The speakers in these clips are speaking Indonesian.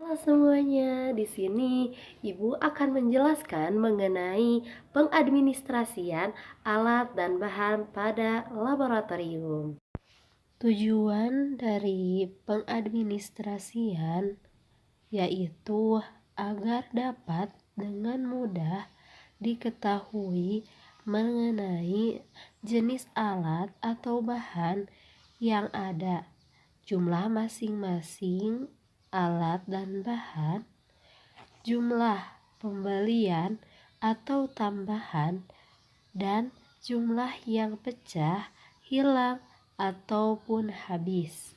Halo semuanya, di sini Ibu akan menjelaskan mengenai pengadministrasian alat dan bahan pada laboratorium. Tujuan dari pengadministrasian yaitu agar dapat dengan mudah diketahui mengenai jenis alat atau bahan yang ada, jumlah masing-masing alat dan bahan, jumlah pembelian atau tambahan, dan jumlah yang pecah, hilang, ataupun habis.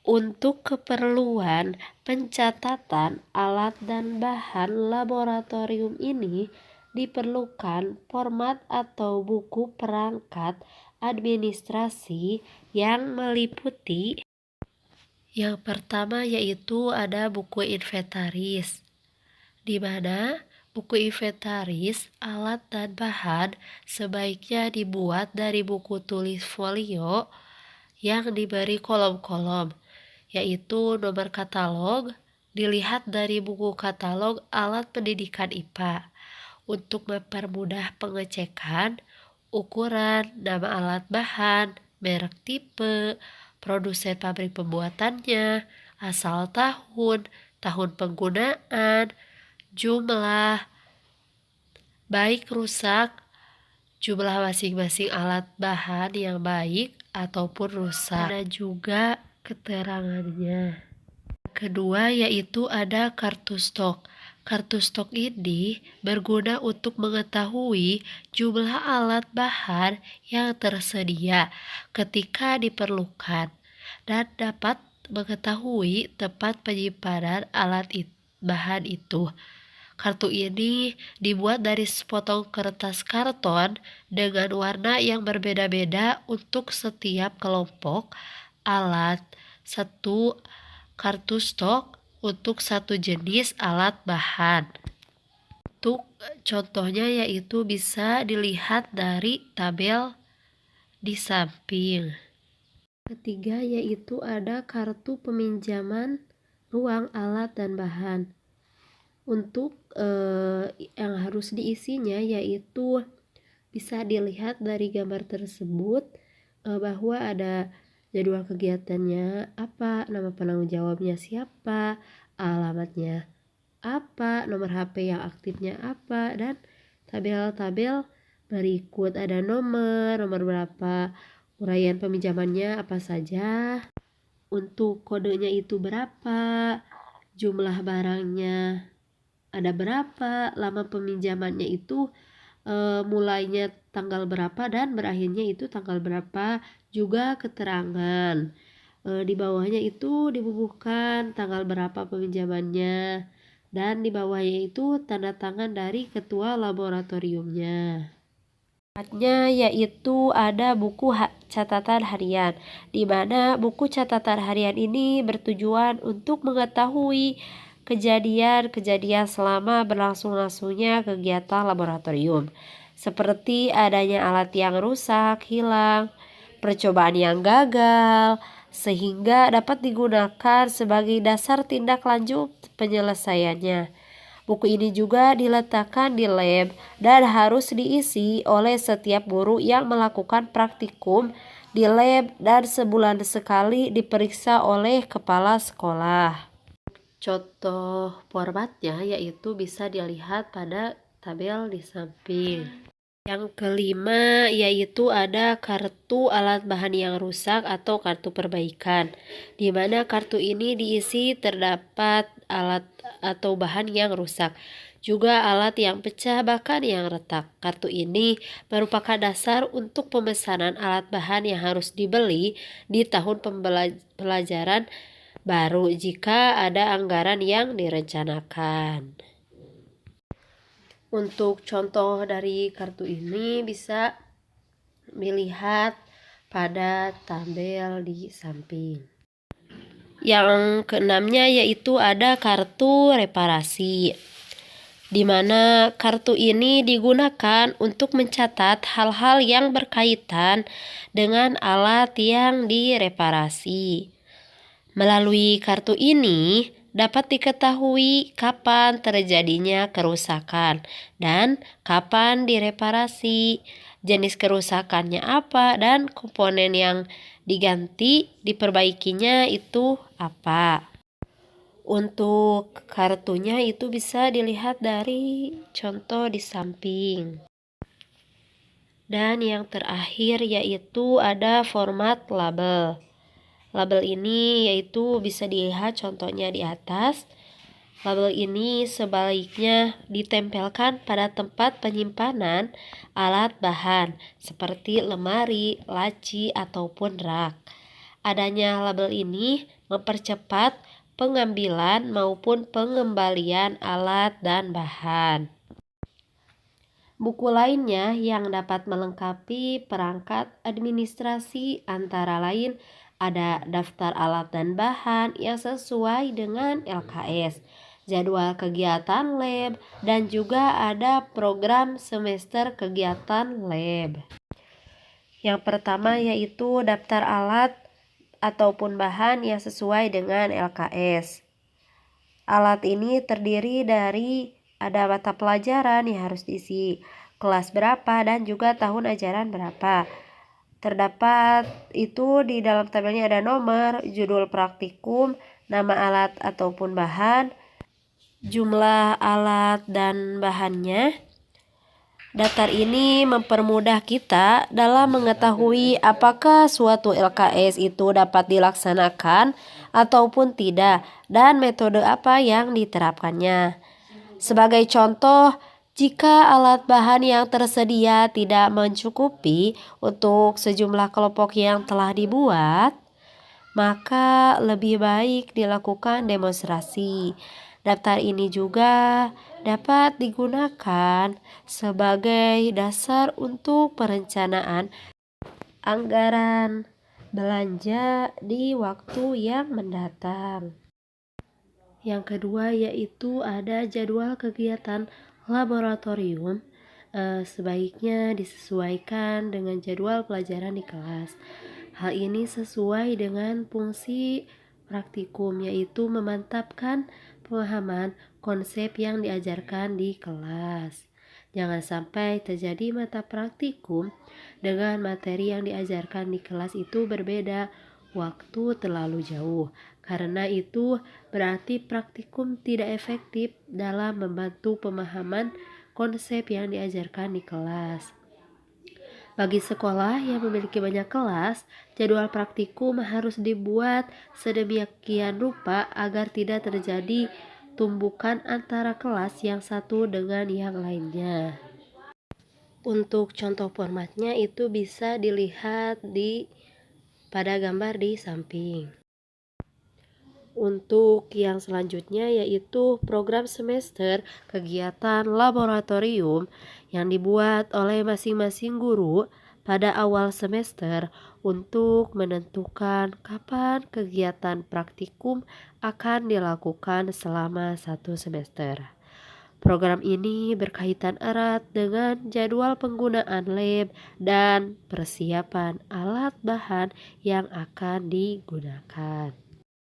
Untuk keperluan pencatatan alat dan bahan laboratorium ini diperlukan format atau buku perangkat administrasi yang meliputi yang pertama yaitu ada buku inventaris, di mana buku inventaris alat dan bahan sebaiknya dibuat dari buku tulis folio yang diberi kolom-kolom, yaitu nomor katalog dilihat dari buku katalog alat pendidikan IPA untuk mempermudah pengecekan, ukuran, nama alat bahan, merek tipe, produsen pabrik pembuatannya, asal tahun, tahun penggunaan, jumlah, baik rusak, jumlah masing-masing alat bahan yang baik ataupun rusak. Ada juga keterangannya. Kedua yaitu ada kartu stok. Kartu stok ini berguna untuk mengetahui jumlah alat bahan yang tersedia ketika diperlukan dan dapat mengetahui tempat penyimpanan alat bahan itu. Kartu ini dibuat dari sepotong kertas karton dengan warna yang berbeda-beda untuk setiap kelompok alat. Satu kartu stok untuk satu jenis alat bahan. Untuk contohnya yaitu bisa dilihat dari tabel di samping. Ketiga yaitu ada kartu peminjaman ruang alat dan bahan. Untuk yang harus diisinya yaitu bisa dilihat dari gambar tersebut bahwa ada jadwal kegiatannya apa, nama penanggung jawabnya siapa, alamatnya apa, nomor HP yang aktifnya apa, dan tabel-tabel berikut. Ada nomor berapa, uraian peminjamannya apa saja, untuk kodenya itu berapa, jumlah barangnya ada berapa, lama peminjamannya itu mulainya tanggal berapa dan berakhirnya itu tanggal berapa, juga keterangan di bawahnya itu dibubuhkan tanggal berapa peminjamannya, dan di bawahnya itu tanda tangan dari ketua laboratoriumnya. Yaitu ada buku catatan harian, di mana buku catatan harian ini bertujuan untuk mengetahui kejadian-kejadian selama berlangsung-langsungnya kegiatan laboratorium, seperti adanya alat yang rusak, hilang, percobaan yang gagal, sehingga dapat digunakan sebagai dasar tindak lanjut penyelesaiannya. Buku ini juga diletakkan di lab dan harus diisi oleh setiap guru yang melakukan praktikum di lab dan sebulan sekali diperiksa oleh kepala sekolah. Contoh formatnya yaitu bisa dilihat pada tabel di samping. Yang kelima yaitu ada kartu alat bahan yang rusak atau kartu perbaikan, di mana kartu ini diisi terdapat alat atau bahan yang rusak, juga alat yang pecah bahkan yang retak. Kartu ini merupakan dasar untuk pemesanan alat bahan yang harus dibeli di tahun pembelajaran baru jika ada anggaran yang direncanakan. Untuk contoh dari kartu ini bisa dilihat pada tabel di samping. Yang keenamnya yaitu ada kartu reparasi, di mana kartu ini digunakan untuk mencatat hal-hal yang berkaitan dengan alat yang direparasi. Melalui kartu ini dapat diketahui kapan terjadinya kerusakan dan kapan direparasi, jenis kerusakannya apa, dan komponen yang diganti diperbaikinya itu apa. Untuk kartunya itu bisa dilihat dari contoh di samping. Dan yang terakhir yaitu ada format label. Label ini yaitu bisa dilihat contohnya di atas. Label ini sebaliknya ditempelkan pada tempat penyimpanan alat bahan seperti lemari, laci, ataupun rak. Adanya label ini mempercepat pengambilan maupun pengembalian alat dan bahan. Buku lainnya yang dapat melengkapi perangkat administrasi antara lain ada daftar alat dan bahan yang sesuai dengan LKS, jadwal kegiatan lab, dan juga ada program semester kegiatan lab. Yang pertama yaitu daftar alat ataupun bahan yang sesuai dengan LKS. Alat ini terdiri dari ada mata pelajaran yang harus diisi, kelas berapa, dan juga tahun ajaran berapa. Terdapat itu di dalam tabelnya ada nomor, judul praktikum, nama alat ataupun bahan, jumlah alat dan bahannya. Daftar ini mempermudah kita dalam mengetahui apakah suatu LKS itu dapat dilaksanakan ataupun tidak dan metode apa yang diterapkannya. Sebagai contoh, jika alat bahan yang tersedia tidak mencukupi untuk sejumlah kelompok yang telah dibuat, maka lebih baik dilakukan demonstrasi. Daftar ini juga dapat digunakan sebagai dasar untuk perencanaan anggaran belanja di waktu yang mendatang. Yang kedua yaitu ada jadwal kegiatan laboratorium. Sebaiknya disesuaikan dengan jadwal pelajaran di kelas. Hal ini sesuai dengan fungsi praktikum, yaitu memantapkan pemahaman konsep yang diajarkan di kelas. Jangan sampai terjadi mata praktikum dengan materi yang diajarkan di kelas itu berbeda waktu terlalu jauh. Karena itu berarti praktikum tidak efektif dalam membantu pemahaman konsep yang diajarkan di kelas. Bagi sekolah yang memiliki banyak kelas, jadwal praktikum harus dibuat sedemikian rupa agar tidak terjadi tumbukan antara kelas yang satu dengan yang lainnya. Untuk contoh formatnya itu bisa dilihat pada gambar di samping. Untuk yang selanjutnya yaitu program semester kegiatan laboratorium yang dibuat oleh masing-masing guru pada awal semester untuk menentukan kapan kegiatan praktikum akan dilakukan selama satu semester. Program ini berkaitan erat dengan jadwal penggunaan lab dan persiapan alat bahan yang akan digunakan.